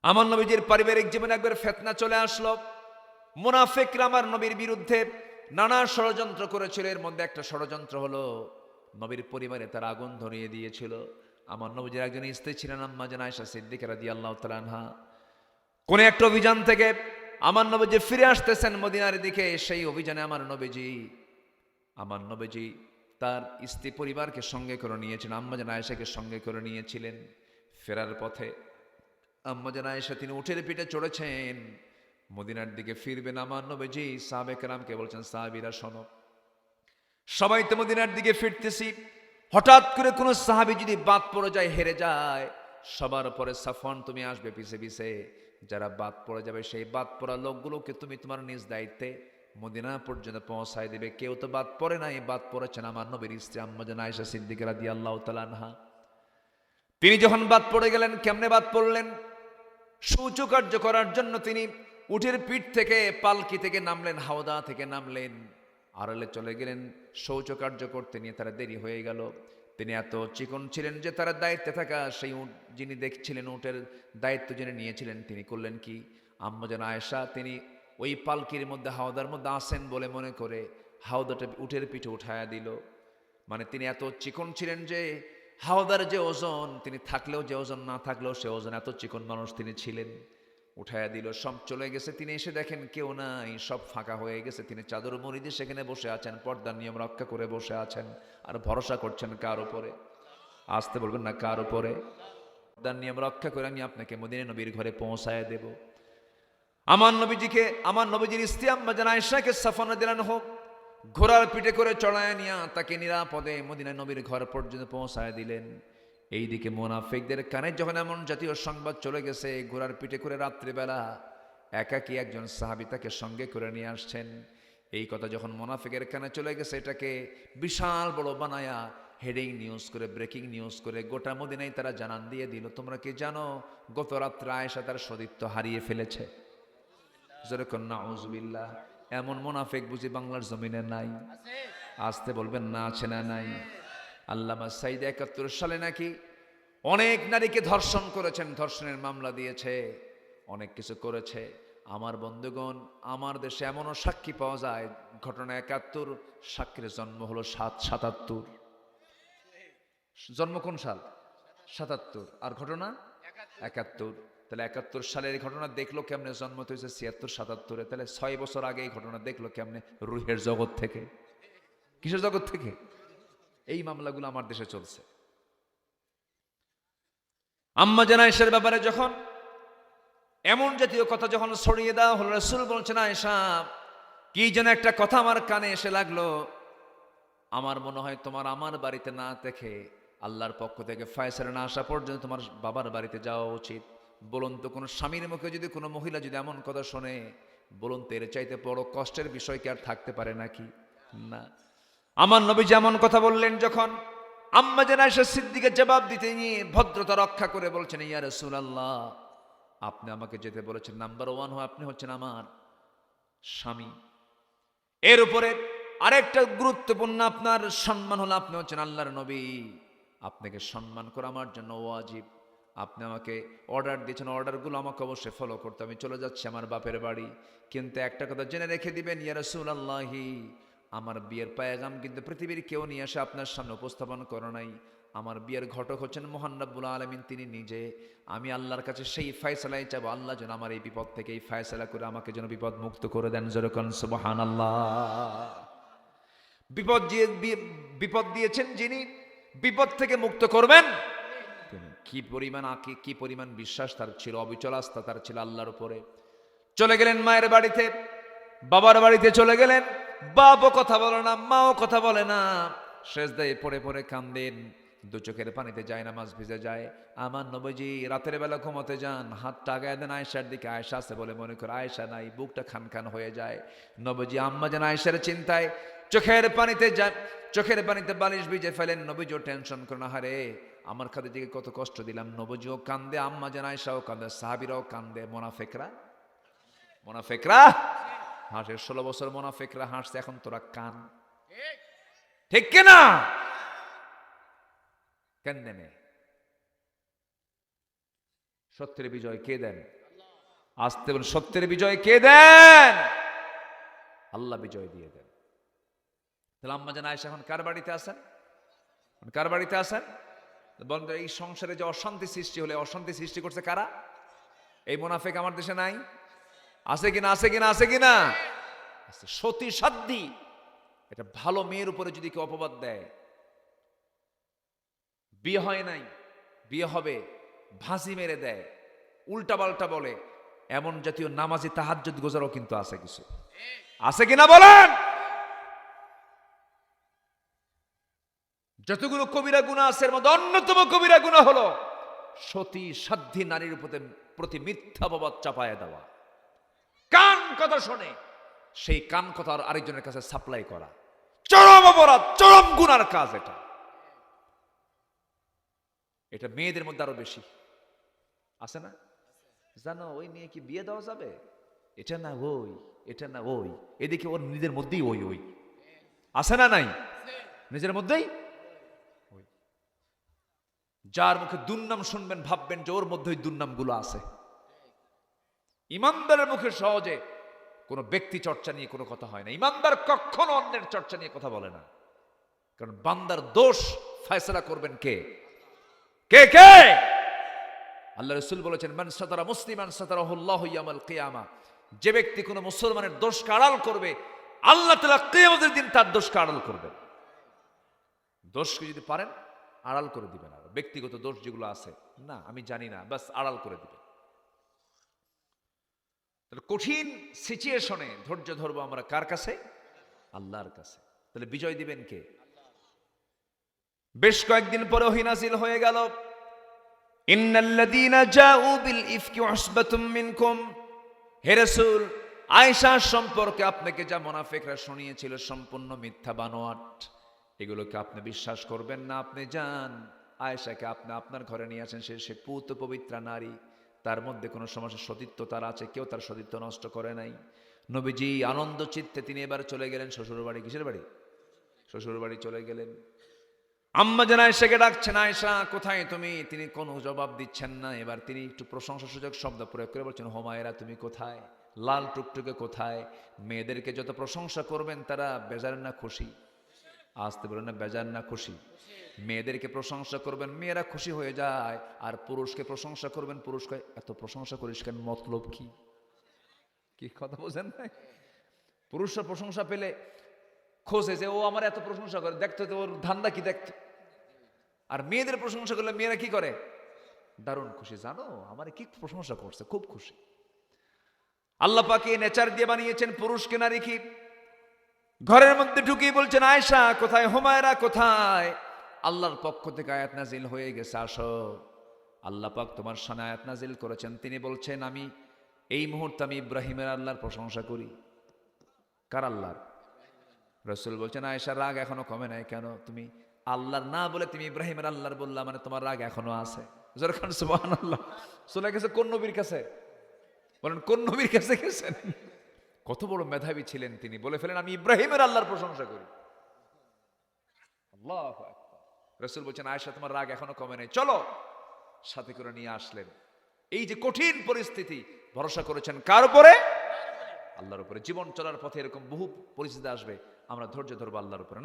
আমার নবীজির পারিবারিক জীবনে একবার ফিতনা চলে আসলো। মুনাফিকরা আমার নবীর বিরুদ্ধে নানা ষড়যন্ত্র করেছিল। এর মধ্যে একটা ষড়যন্ত্র হলো নবীর পরিবারে তারা আগুন ধরিয়ে দিয়েছিল। আমার নবীজির একজন স্ত্রী ছিলেন আম্মা জান আয়েশা সিদ্দিকা রাদিয়াল্লাহু তাআলা আনহা। কোন একটা অভিযান থেকে আমার নবীজি ফিরে আসতেছেন মদিনার দিকে। সেই অভিযানে আমার নবীজি তার স্ত্রী পরিবারকে সঙ্গে করে নিয়েছেন, আম্মা জান আয়েশাকে সঙ্গে করে নিয়েছিলেন। ফেরার পথে আম্মা জান আয়েশা তিনি উটের পিঠে চড়েছেন, মদিনার দিকে ফিরবেন। আমার নবীজি সাহাবে কেরামকে বলছেন, সাহাবীরা শোনো, সবাই তো মদিনার দিকে ফিরতেছি, হঠাৎ করে কোনো সাহাবী যদি বাদ পড়ে যায়, হেরে যায়, সবার পরে সাফওয়ান তুমি আসবে পিছে পিছে, যারা বাদ পড়ে যাবে সেই বাদ পড়া লোকগুলোকে তুমি তোমার নিজ দায়িত্বে মদিনা পর্যন্ত পৌঁছায় দিবে। কেউ তো বাদ পড়ে নাই, বাদ পড়েছেন আমার নবীর স্ত্রী আম্মা জান আয়েশা সিদ্দিকা রাদিয়াল্লাহু তাআলা আনহা। তিনি যখন বাদ পড়ে গেলেন, কেমনে বাদ পড়লেন? শৌচকার্য করার জন্য তিনি উটের পিঠ থেকে পালকি থেকে নামলেন, হাওদা থেকে নামলেন, আড়ালে চলে গেলেন শৌচকার্য করতে। নিয়ে তারা দেরি হয়ে গেল। তিনি এত চিকন ছিলেন যে তারা দায়িত্বে থাকা সেই উট যিনি দেখছিলেন, উটের দায়িত্ব যিনি নিয়েছিলেন, তিনি করলেন কি, আম্মা জান আয়েশা তিনি ওই পালকির মধ্যে হাওদার মধ্যে আসেন বলে মনে করে হাওদাটা উটের পিঠে উঠায়া দিল। মানে তিনি এত চিকন ছিলেন যে হাওদার যে ওজন, তিনি থাকলেও যে ওজন, না থাকলেও সে ওজন, এত চিকন মানুষ তিনি ছিলেন। উঠায়া দিল, সব চলে গেছে। তিনি এসে দেখেন কেউ নাই, সব ফাঁকা হয়ে গেছে। তিনি চাদর মুড়ি দিয়ে সেখানে বসে আছেন, পর্দার নিয়ম রক্ষা করে বসে আছেন। আর ভরসা করছেন কার উপরে? আসতে বলবেন না, কার উপরে? পর্দার নিয়ম রক্ষা করে আমি আপনাকে মদিনা নবীর ঘরে পৌঁছায় দেব। আমার নবীজির স্ত্রী আম্মা জান আয়েশাকে সাফওয়ান দিলেন হোক, ঘোড়ার পিঠে করে চড়ায় নিয়ে তাকে নিরাপদে মদিনা নবীর ঘর পর্যন্ত পৌঁছায় দিলেন। এইদিকে মুনাফিকদের কানে যখন এমন জাতীয় সংবাদ চলে গেছে, ঘোড়ার পিঠে করে রাত্রিবেলা একাকী একজন সাহাবী তাকে সঙ্গে করে নিয়ে আসছেন, এই কথা যখন মুনাফিকের কানে চলে গেছে, এটাকে বিশাল বড় বানায়া হেডিং নিউজ করে, ব্রেকিং নিউজ করে গোটা মদিনায় তারা জানান দিয়ে দিল, তোমরা কি জানো গত রাত্রে আয়েশা তার সতীত্ব হারিয়ে ফেলেছে? যেরকম নাউজুবিল্লাহ। এমন মুনাফিক বুঝি বাংলার জমিনে নাই? আসতে বলবেন না, আছে না নাই? আল্লামা সাইদ ৭১ সালে নাকি অনেক নারীকে ধর্ষণ করেছেন, ধর্ষণের মামলা দিয়েছে, অনেক কিছু করেছে। আমার বন্ধুগণ, আমার দেশে এমনও সাক্ষী পাওয়া যায়, ঘটনা ৭১, সাক্ষীর জন্ম হলো ৭৭। জন্ম কোন সাল? ৭৭, আর ঘটনা ৭১। তাহলে ৭১ সালের ঘটনা দেখলো কেমনে? জন্ম তো হয়েছে ৭৬ ৭৭-এ, তাহলে ৬ বছর আগে এই ঘটনা দেখলো কেমনে? রুহের জগৎ থেকে। কিসের জগৎ থেকে? এই মামলাগুলো আমার দেশে চলছে। আম্মা জান আয়েশার ব্যাপারে যখন এমন জাতীয় কথা যখন ছড়িয়ে দেওয়া হলো, রাসূল বলছেন, আয়েশা কি যেন একটা কথা আমার কানে এসে লাগলো, আমার মনে হয় তোমার আমার বাড়িতে না দেখে আল্লাহর পক্ষ থেকে ফয়সালা না আসা পর্যন্ত তোমার বাবার বাড়িতে যাওয়া উচিত। বলুন তো, কোনো স্বামীর মুখে যদি কোনো মহিলা যদি এমন কথা শোনে, বলুন তো এর চাইতে বড় কষ্টের বিষয় কি আর থাকতে পারে নাকি? না। আমার নবী যেমন কথা বললেন, যখন আম্মা জান আয়েশা সিদ্দিকা জবাব দিতে নিয়ে ভদ্রতা রক্ষা করে বলছেন, ইয়া রাসূলুল্লাহ, আপনি আমাকে যেতে বলেছেন, নাম্বার 1 আপনি হচ্ছেন আমার স্বামী, এর উপরে আরেকটা গুরুত্বপূর্ণ আপনার সম্মান হলো আপনি হচ্ছেন আল্লাহর নবী, আপনাকে সম্মান করা আমার জন্য ওয়াজিব। আপনি আমাকে অর্ডার দিয়েছেন, অর্ডারগুলো আমাকে অবশ্যই ফলো করতে। আমি চলে যাচ্ছি আমার বাপের বাড়ি, কিন্তু একটা কথা জেনে রেখে দিবেন, ইয়া রাসূলুল্লাহি, আমার বিয়ের পায়গাম কিন্তু পৃথিবীর কেউ নিয়ে এসে আপনার সামনে উপস্থাপন করে নাই। আমার বিয়ের ঘটক হচ্ছেন মহান রব্বুল আলামিন, তিনি নিজে। আমি আল্লাহর কাছে সেই ফয়সালাই চাবো, আল্লাহ যেন আমার এই বিপদ থেকে এই ফয়সালা করে আমাকে যেন বিপদ মুক্ত করে দেন। যেরকম সুবহানাল্লাহ। বিপদ দিয়েছেন যিনি, বিপদ থেকে মুক্ত করবেন তিনি। কি পরিমাণ বিশ্বাস তার ছিল, অবিচল আস্থা তার ছিল আল্লাহর উপরে। চলে গেলেন মায়ের বাড়িতে, বাবার বাড়িতে চলে গেলেন। বাপও কথা বলে না, মাও কথা বলে না, সেজদায় পড়ে পড়ে কান্দেন, দু চোখের পানিতে যায়, নামাজ ভিজে যায়। আমার নবীজি রাতের বেলা ঘুমাতে যান, হাতটা আগায় দেন আয়েশার দিকে, আয়েশা আছে বলে মনে করে, আয়েশা নাই, বুকটা খান খান হয়ে যায়। নবীজি আম্মা জান আয়েশার চিন্তায় চোখের পানিতে বালিশ ভিজে ফেলেন। নবীজিও টেনশন করে, না হারে আমার খাদিজাকে কত কষ্ট দিলাম। নবীজিও কান্দে, আম্মা জান আয়েশাও কান্দে, সাহাবীরাও কান্দে। মোনাফেকরা হাসে। 16 বছর মোনাফেকরা হাসছে, এখন তোরা কান, ঠিক কিনা? কেন নেমে সত্যের বিজয় কে দেন? আসতে বলেন, সত্যের বিজয় কে দেন? আল্লাহ বিজয় দিয়ে দেন। তাহলে আম্মা জান আয়েশা এখন কার বাড়িতে আছেন? কার বাড়িতে আছেন? বন্ধু, এই সংসারে যে অশান্তি সৃষ্টি হলে, অশান্তি সৃষ্টি করছে কারা? এই মুনাফিক আমার দেশে নাই? আছে কিনা? আছে কিনা? আছে কিনা? আছে। সতী সাধ্যী এটা ভালো মেয়ের উপরে যদি কেউ অপবাদ দেয়, বিয়ে হয় নাই, বিয়ে হবে, ভাঁসি মেরে দেয়, উল্টা পাল্টা বলে, এমন জাতীয় নামাজি তাহাজ্জুদ গোজারও কিন্তু আছে কিছু। আছে কিনা বলেন? যতগুলো কবিরা গুনাহ আছে এর মধ্যে অন্যতম কবিরা গুনাহ হলো সতী সাধ্যী নারীর প্রতি মিথ্যা অপবাদ চাপায়া দেওয়া। কান কথা শোনে, সেই কান কথা আরেকজনের কাছে সাপ্লাই করা চরম অপরাধ, চরম গুনার কাজ এটা। এটা মেয়েদের মধ্যে আরো বেশি আছে না? জানো ওই মেয়ে কি বিয়ে দেওয়া যাবে? এটা না ওই, এটা না ওই, এদিকে ওর নিজের মধ্যেই ওই ওই আছে না? নাই, নিজের মধ্যেই ওই। যার মুখে দুর্নাম শুনবেন ভাববেন যে ওর মধ্যে ওই দুর্নাম গুলো আছে। ইমানদারের মুখে সহজে কোনো ব্যক্তি চর্চা নিয়ে কোনো কথা হয় না। ইমানদার কখনো অন্যের চর্চা নিয়ে কথা বলে না, কারণ বান্দার দোষ ফয়সালা করবেন কে? কে কে? আল্লাহ রাসূল বলেছেন, মান সাতারা মুসলিমান সাতারাহুল্লাহু ইয়াউমাল কিয়ামা। যে ব্যক্তি কোনো মুসলমানের দোষকে আড়াল করবে, আল্লাহ তাআলা কিয়ামতের দিন তার দোষকে আড়াল করবেন। দোষকে যদি পারেন আড়াল করে দিবেন। আর ব্যক্তিগত দোষ যেগুলো আছে, না আমি জানি না, বাস আড়াল করে দিবেন। তাহলে কঠিন সিচুয়েশনে ধৈর্য ধরবো আমরা কার কাছে? আল্লাহর কাছে। তাহলে বিজয় দিবেন কে? বেশ কয়েকদিন পরে ওহী নাযিল হয়ে গেল, ইন্নাল্লাযীনা জাউ বিল ইফকি উসবাতুম মিনকুম। হে রাসূল, আয়েশা সম্পর্কে আপনাকে যা মুনাফিকরা শুনিয়েছিল সম্পূর্ণ মিথ্যা বানোয়াট, এগুলোকে আপনি বিশ্বাস করবেন না। আপনি যান, আয়েশাকে আপনি আপনার ঘরে নিয়ে আসেন। সে পূত পবিত্রা নারী, তার মধ্যে কোনো সমস্যা সতীত্ব তার আছে, কেউ তার সতীত্ব নষ্ট করে নাই। নবীজি আনন্দ চিত্তে তিনি এবার চলে গেলেন শ্বশুর বাড়ি। কিসের বাড়ি? শ্বশুর বাড়ি চলে গেলেন। আম্মা জান আয়েশাকে ডাকছেন, আয়েশা কোথায় তুমি? তিনি কোনো জবাব দিচ্ছেন না। এবার তিনি একটু প্রশংসাসূচক শব্দ প্রয়োগ করে বলছেন, হুমায়রা তুমি কোথায়? লাল টুকটুকে কোথায়? মেয়েদেরকে যত প্রশংসা করবেন তারা বেজার না খুশি? আসতে বলেন না, বেজার না খুশি? মেয়েদেরকে প্রশংসা করবেন, মেয়েরা খুশি হয়ে যায়। আর পুরুষকে প্রশংসা করবেন, পুরুষকে এত প্রশংসা করিস কেন, মতলব কি? কি কথা বোঝেন না? পুরুষরা প্রশংসা পেলে খোঁজে যে ও আমার এত প্রশংসা করে, দেখতো তো ওর ধান্দা কি দেখতো। আর মেয়েদের প্রশংসা করলে মেয়েরা কি করে? দারুণ খুশি, জানো আমার কি প্রশংসা করছে, খুব খুশি। আল্লাহ পাক এই নেচার দিয়ে বানিয়েছেন পুরুষকে নারী কি। ঘরের মধ্যে ঢুকিয়ে বলছেন, আয়েশা কোথায়? হুমায়রা কোথায়? আল্লাহর পক্ষ থেকে আয়াত নাজিল হয়ে গেছে, আসো। আল্লাহ পাক তোমার শানে আয়াত নাজিল করেছেন। তিনি বলছেন, আমি এই মুহূর্তে আমি ইব্রাহিমের আল্লাহর প্রশংসা করি। কার আল্লাহর? রাসূল বলছেন, আয়েশা রাগ এখনো কমে নাই কেন? তুমি আল্লাহর না বলে তুমি ইব্রাহিমের আল্লাহর বললা, মানে তোমার রাগ এখনো আছে। যখন সুবহানাল্লাহ চলে গেছে কোন নবীর কাছে? বলেন কোন নবীর কাছে গেছেন? কত বড় মেধাবী ছিলেন তিনি, বলে ফেলেন আমি ইব্রাহিমের আল্লাহর প্রশংসা করি। আল্লাহু আকবার। রাসূল বলছেন, আয়েশা তোমার রাগ এখনো কমে নাই, চলো। সাথে করে নিয়ে আসলেন। এই যে কঠিন পরিস্থিতি, ভরসা করেছেন কার উপরে? আল্লাহর উপরে। জীবন চলার পথে এরকম বহু পরিস্থিতি আসবে, আমরা ধৈর্য ধরবো আল্লাহর উপরে।